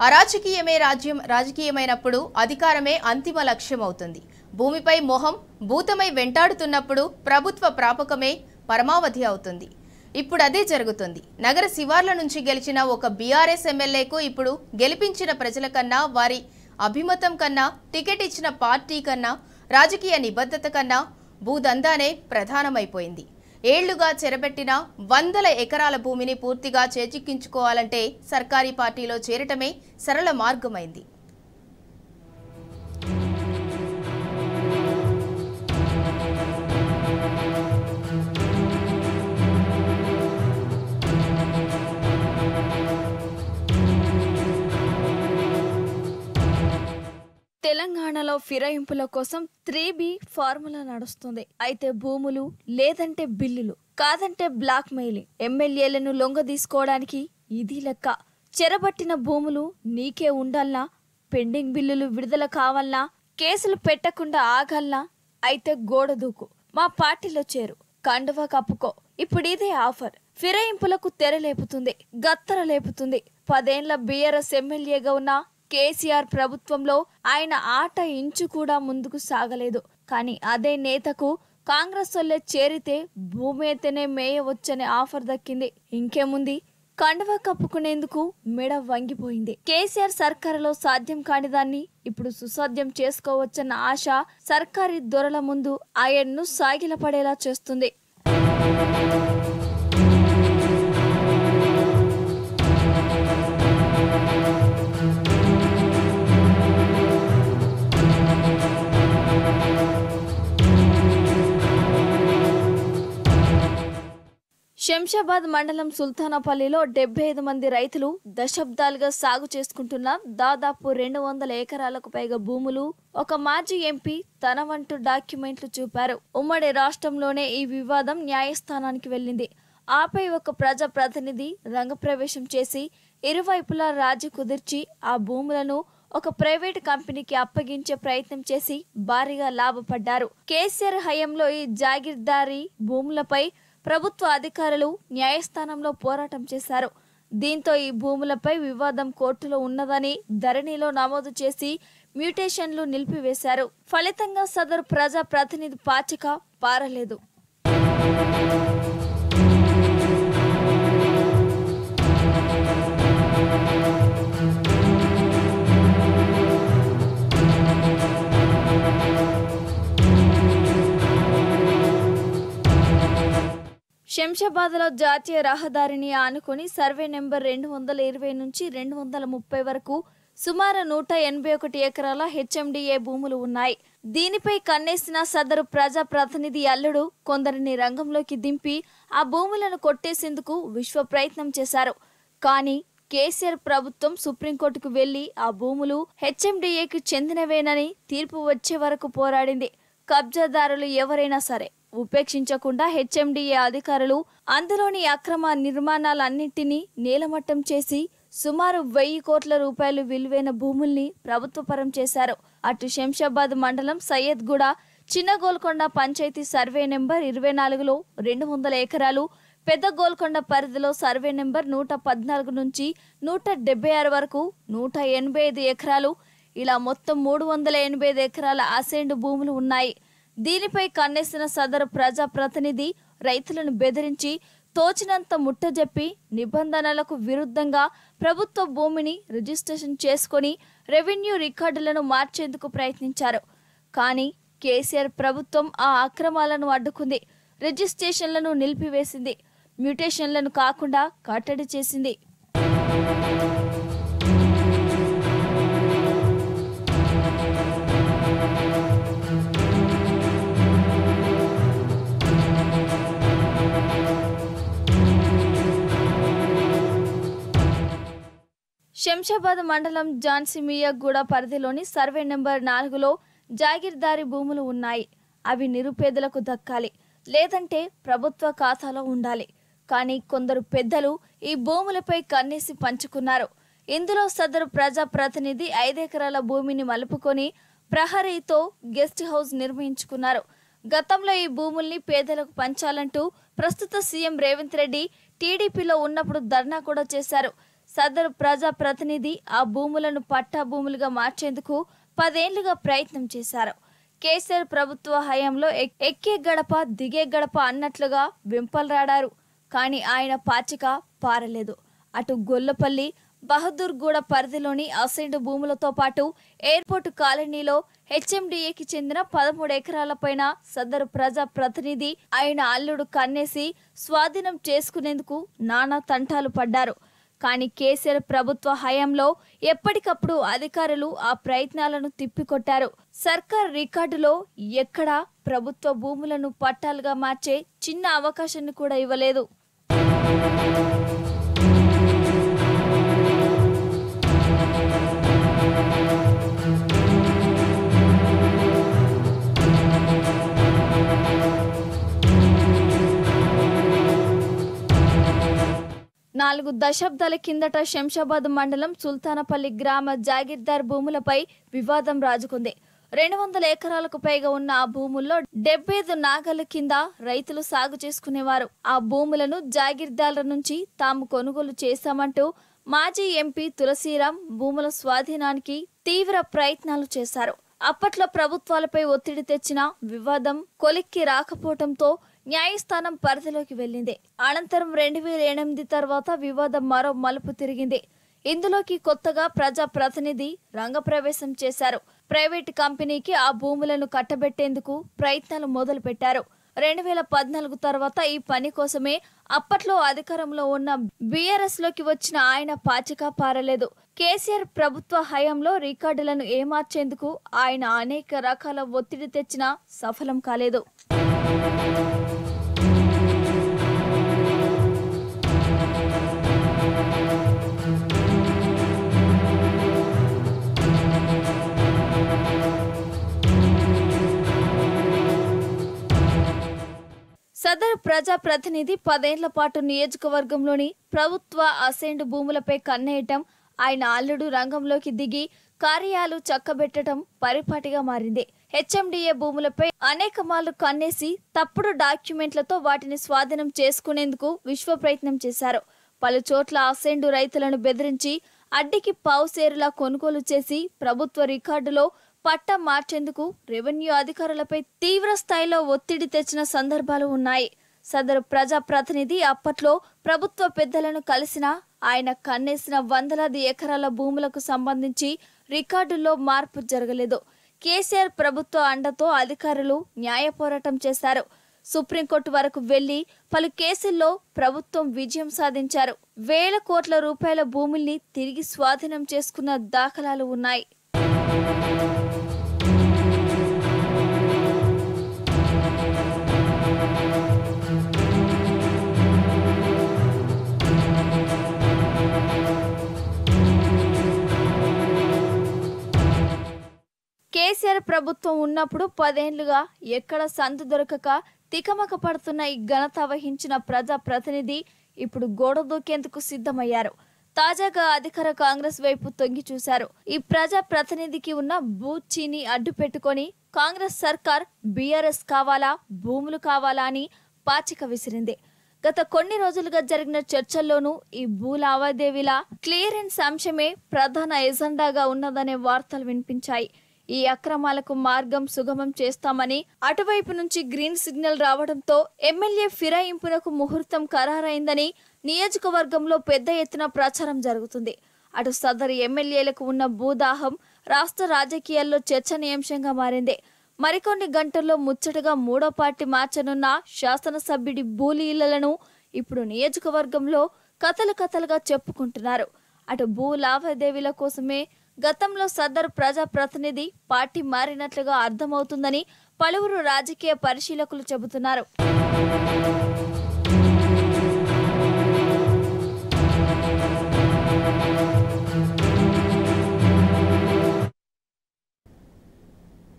అరాజకీయమే రాజకీయమైనప్పుడు అధికారమే అంతిమ లక్ష్యం అవుతుంది. భూమిపై మోహం భూతమై వెంటాడుతున్నప్పుడు ప్రభుత్వ ప్రాపకమే పరమావధి అవుతుంది. ఇప్పుడు అదే జరుగుతుంది. నగర శివార్ల నుంచి గెలిచిన ఒక బీఆర్ఎస్ ఎమ్మెల్యేకు ఇప్పుడు గెలిపించిన ప్రజల కన్నా, వారి అభిమతం కన్నా, టికెట్ ఇచ్చిన పార్టీ కన్నా, రాజకీయ నిబద్ధత కన్నా భూదందానే ప్రధానమైపోయింది. ఏళ్లుగా చెరబెట్టిన వందల ఎకరాల భూమిని పూర్తిగా చేజిక్కించుకోవాలంటే సర్కారీ పార్టీలో చేరటమే సరళ మార్గమైంది. తెలంగాణలో ఫిరాయింపుల కోసం 3B ఫార్ములా నడుస్తుంది. అయితే భూములు లేదంటే బిల్లులు, కాదంటే బ్లాక్ మెయిలింగ్. ఎమ్మెల్యేలను లొంగదీసుకోవడానికి ఇది లెక్క. చెరబట్టిన భూములు నీకే ఉండాలనా? పెండింగ్ బిల్లులు విడుదల కావాలనా? కేసులు పెట్టకుండా ఆగాలనా? అయితే గోడ దూకు, మా పార్టీలో చేరు, కండువా కప్పుకో. ఇప్పుడు ఇదే ఆఫర్. ఫిరాయింపులకు తెర లేపుతుంది, గత్తర లేపుతుంది. 10 ఏళ్ల బీఆర్ఎస్ ఎమ్మెల్యేగా ఉన్న కేసీఆర్ ప్రభుత్వంలో ఆయన ఆట ఇంచు కూడా ముందుకు సాగలేదు. కానీ అదే నేతకు కాంగ్రెస్ వల్లే చేరితే భూమి అయితేనే మేయవచ్చనే ఆఫర్ దక్కింది. ఇంకేముంది, కండువా కప్పుకునేందుకు మెడ వంగిపోయింది. కేసీఆర్ సర్కారులో సాధ్యం కాని దాన్ని ఇప్పుడు సుసాధ్యం చేసుకోవచ్చన్న ఆశ సర్కారీ దొరల ముందు ఆయన్ను సాగిలపడేలా చేస్తుంది. శంషాబాద్ మండలం సుల్తానాపల్లిలో 75 మంది రైతులు దశాబ్దాలుగా సాగు చేసుకుంటున్న దాదాపు 200 ఎకరాలకు పైగా భూములు ఒక మాజీ ఎంపీ తన వంటూ డాక్యుమెంట్లు చూపారు. ఉమ్మడి రాష్ట్రంలోనే ఈ వివాదం న్యాయస్థానానికి వెళ్ళింది. ఆపై ఒక ప్రజా ప్రతినిధి రంగప్రవేశం చేసి ఇరువైపులా రాజీ కుదిర్చి ఆ భూములను ఒక ప్రైవేటు కంపెనీకి అప్పగించే ప్రయత్నం చేసి భారీగా లాభపడ్డారు. కేసీఆర్ హయాంలో ఈ జాగీర్దారీ భూములపై ప్రభుత్వ అధికారులు న్యాయస్థానంలో పోరాటం చేశారు. దీంతో ఈ భూములపై వివాదం కోర్టులో ఉన్నదని ధరణిలో నమోదు చేసి మ్యూటేషన్లు నిలిపివేశారు. ఫలితంగా సదరు ప్రజా ప్రతినిధి పాచిక పారలేదు. శంషాబాద్లో జాతీయ రహదారిని ఆనుకుని సర్వే నెంబర్ 220 నుంచి 230 వరకు సుమారు 181 ఎకరాల హెచ్ఎండిఏ భూములు ఉన్నాయి. దీనిపై కన్నేసిన సదరు ప్రజా ప్రతినిధి అల్లుడు కొందరిని రంగంలోకి దింపి ఆ భూములను కొట్టేసేందుకు విశ్వ ప్రయత్నం చేశారు. కానీ కేసీఆర్ ప్రభుత్వం సుప్రీంకోర్టుకు వెళ్లి ఆ భూములు హెచ్ఎండిఏకి చెందినవేనని తీర్పు వచ్చే వరకు పోరాడింది. కబ్జాదారులు ఎవరైనా సరే ఉపేక్షించకుండా హెచ్ఎండిఏ అధికారులు అందులోని అక్రమ నిర్మాణాలన్నింటినీ నేలమట్టం చేసి సుమారు 1000 కోట్ల రూపాయలు విలువైన భూముల్ని ప్రభుత్వపరం చేశారు. అటు శంషాబాద్ మండలం సయ్యద్గూడ చిన్న గోల్కొండ పంచాయతీ సర్వే నెంబర్ 24లో 200 ఎకరాలు, పెద్ద గోల్కొండ పరిధిలో సర్వే నెంబర్ 114 నుంచి 176 వరకు 185 ఎకరాలు, ఇలా మొత్తం 385 ఎకరాల అసైన్డ్ భూములు ఉన్నాయి. దీనిపై కన్నేసిన సదరు ప్రజా ప్రతినిధి రైతులను బెదిరించి తోచినంత ముట్టజెప్పి నిబంధనలకు విరుద్ధంగా ప్రభుత్వ భూమిని రిజిస్ట్రేషన్ చేసుకుని రెవెన్యూ రికార్డులను మార్చేందుకు ప్రయత్నించారు. కానీ కేసీఆర్ ప్రభుత్వం ఆ అక్రమాలను అడ్డుకుంది. రిజిస్ట్రేషన్లను నిలిపివేసింది. మ్యూటేషన్లను కాకుండా కట్టడి చేసింది. శంషాబాద్ మండలం జాన్సిమియాగూడ పరిధిలోని సర్వే నెంబర్ 4లో జాగీర్దారీ భూములు ఉన్నాయి. అవి నిరుపేదలకు దక్కాలి, లేదంటే ప్రభుత్వ ఖాతాలో ఉండాలి. కానీ కొందరు పెద్దలు ఈ భూములపై కన్నేసి పంచుకున్నారు. ఇందులో సదరు ప్రజా ప్రతినిధి 5 ఎకరాల భూమిని మలుపుకొని ప్రహరీతో గెస్ట్ హౌస్ నిర్మించుకున్నారు. గతంలో ఈ భూముల్ని పేదలకు పంచాలంటూ ప్రస్తుత సీఎం రేవంత్ రెడ్డి టీడీపీలో ఉన్నప్పుడు ధర్నా కూడా చేశారు. సదరు ప్రజా ప్రతినిధి ఆ భూములను పట్టా భూములుగా మార్చేందుకు 10 ఏళ్లుగా ప్రయత్నం చేశారు. కేసీఆర్ ప్రభుత్వ హయాంలో ఎక్కే గడప దిగే గడప అన్నట్లుగా వెంపలరాడారు. కానీ ఆయన పాచిక పారలేదు. అటు గొల్లపల్లి బహదూర్గూడ పరిధిలోని అసైన్డ్ భూములతో పాటు ఎయిర్పోర్టు కాలనీలో హెచ్ఎండిఏకి చెందిన 13 ఎకరాల పైన సదరు ప్రజా ప్రతినిధి ఆయన అల్లుడు కన్నేసి స్వాధీనం చేసుకునేందుకు నానా తంటాలు పడ్డారు. కానీ కేసీఆర్ ప్రభుత్వ హయాంలో ఎప్పటికప్పుడు అధికారులు ఆ ప్రయత్నాలను తిప్పికొట్టారు. సర్కార్ రికార్డులో ఎక్కడా ప్రభుత్వ భూములను పట్టాలుగా మార్చే చిన్న అవకాశాన్ని కూడా ఇవ్వలేదు. నాలుగు దశాబ్దాల కిందట శంషాబాద్ మండలం సుల్తానపల్లి గ్రామ జాగీర్దార్ భూములపై వివాదం రాజుకుంది. 200 ఎకరాలకు పైగా ఉన్న ఆ భూముల్లో 75 నాగళ్ల కింద రైతులు సాగు చేసుకునేవారు. ఆ భూములను జాగీర్దార్ల నుంచి తాము కొనుగోలు చేశామంటూ మాజీ ఎంపీ తులసీరాం భూముల స్వాధీనానికి తీవ్ర ప్రయత్నాలు చేశారు. అప్పట్లో ప్రభుత్వాలపై ఒత్తిడి తెచ్చిన వివాదం కొలిక్కి రాకపోవడంతో న్యాయస్థానం పరిధిలోకి వెళ్లింది. అనంతరం 2008 తర్వాత వివాదం మరో మలుపు తిరిగింది. ఇందులోకి కొత్తగా ప్రజా ప్రతినిధి రంగప్రవేశం చేశారు. ప్రైవేటు కంపెనీకి ఆ భూములను కట్టబెట్టేందుకు ప్రయత్నాలు మొదలు పెట్టారు. 2014 తర్వాత ఈ పని కోసమే అప్పట్లో అధికారంలో ఉన్న బీఆర్ఎస్ లోకి వచ్చిన ఆయన పాచిక పారలేదు. కేసీఆర్ ప్రభుత్వ హయాంలో రికార్డులను ఏమార్చేందుకు ఆయన అనేక రకాల ఒత్తిడి తెచ్చినా సఫలం కాలేదు. సదరు ప్రజా ప్రతినిధి 10 ఏళ్ల పాటు నియోజకవర్గంలోని ప్రభుత్వ అసైన్డ్ భూములపై కన్నేయటం, ఆయన అల్లుడు రంగంలోకి దిగి కార్యాలు చక్కబెట్టడం పరిపాటిగా మారింది. హెచ్ఎండిఏ భూములపై అనేక మార్లు కన్నేసి తప్పుడు డాక్యుమెంట్లతో వాటిని స్వాధీనం చేసుకునేందుకు విశ్వ ప్రయత్నం చేశారు. పలు చోట్ల అసైన్డ్ రైతులను బెదిరించి అడ్డికి పావుసేరులా కొనుగోలు చేసి ప్రభుత్వ రికార్డులో పట్టా మార్చేందుకు రెవెన్యూ అధికారులపై తీవ్ర స్థాయిలో ఒత్తిడి తెచ్చిన సందర్భాలు ఉన్నాయి. సదరు ప్రజా ప్రతినిధి అప్పట్లో ప్రభుత్వ పెద్దలను కలిసినా ఆయన కన్నేసిన వందలాది ఎకరాల భూములకు సంబంధించి రికార్డుల్లో మార్పు జరగలేదు. కేసీఆర్ ప్రభుత్వ అండతో అధికారులు న్యాయ పోరాటం చేశారు. సుప్రీంకోర్టు వరకు వెళ్లి పలు కేసుల్లో ప్రభుత్వం విజయం సాధించారు. వేల కోట్ల రూపాయల భూముల్ని తిరిగి స్వాధీనం చేసుకున్న దాఖలాలు ఉన్నాయి. కేసీఆర్ ప్రభుత్వం ఉన్నప్పుడు 10 ఏళ్లుగా ఎక్కడ సందు దొరకక తికమక పడుతున్న ఈ ఘనత వహించిన ప్రజా ప్రతినిధి ఇప్పుడు గోడ దూకేందుకు సిద్ధమయ్యారు. తాజాగా అధికార కాంగ్రెస్ వైపు తొంగి చూశారు. ఈ ప్రజా ప్రతినిధికి ఉన్న బూచీని అడ్డు పెట్టుకొని కాంగ్రెస్ సర్కార్ బీఆర్ఎస్ కావాలా, భూములు కావాలా అని పాచిక విసిరింది. గత కొన్ని రోజులుగా జరిగిన చర్చల్లోనూ ఈ భూ లావాదేవీల క్లియరెన్స్ అంశమే ప్రధాన ఎజెండాగా ఉన్నదనే వార్తలు వినిపించాయి. ఈ అక్రమాలకు మార్గం సుగమం చేస్తామని అటువైపు నుంచి గ్రీన్ సిగ్నల్ రావడంతో ఎమ్మెల్యే ఫిరాయింపునకు ముహూర్తం ఖరారైందని నియోజకవర్గంలో పెద్ద ఎత్తున ప్రచారం జరుగుతుంది. అటు సదరు ఎమ్మెల్యేలకు ఉన్న భూదాహం రాష్ట్ర రాజకీయాల్లో చర్చనీయాంశంగా మారింది. మరికొన్ని గంటల్లో ముచ్చటగా 3వ పార్టీ మార్చనున్న శాసనసభ్యుడి భూలీలను ఇప్పుడు నియోజకవర్గంలో కథలుగా చెప్పుకుంటున్నారు. అటు భూ లావాదేవీల కోసమే గతంలో సదరు ప్రజా ప్రతినిధి పార్టీ మారినట్లుగా అర్థమవుతుందని పలువురు రాజకీయ పరిశీలకులు చెబుతున్నారు.